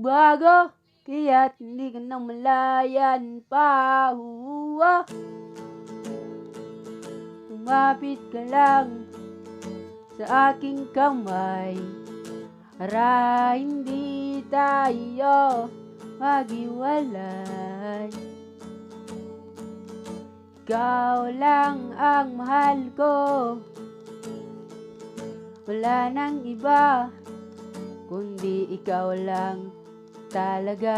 magbago, kaya't hindi ka nang malayan pa. Lumapit ka lang sa aking kamay para hindi tayo maghiwalay. Ikaw lang ang mahal ko, wala nang iba, kundi ikaw lang talaga.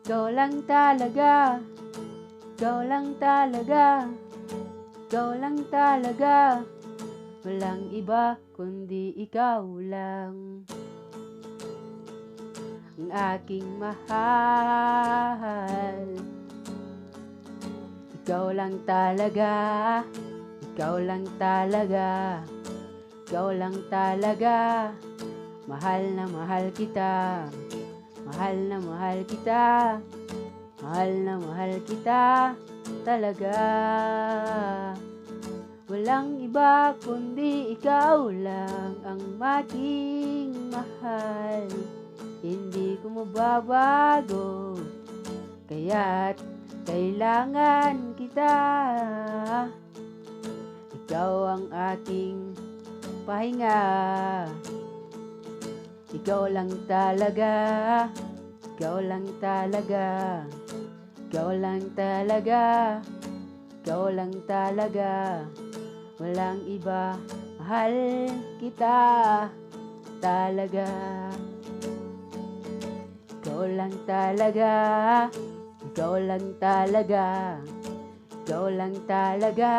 Ikaw lang talaga, ikaw lang talaga, ikaw lang talaga. Walang iba kundi ikaw lang ang aking mahal. Ikaw lang talaga, ikaw lang talaga, ikaw lang talaga. Mahal na mahal kita, mahal na mahal kita, mahal na mahal kita talaga. Walang iba kundi ikaw lang ang aking mahal. Hindi ko mababago, kaya't kailangan kita. Ikaw ang aking pahinga, ikaw lang talaga, ikaw lang talaga, ikaw lang talaga, ikaw lang talaga. Walang iba, mahal kita talaga. Ikaw lang talaga, ikaw lang talaga, ikaw lang talaga.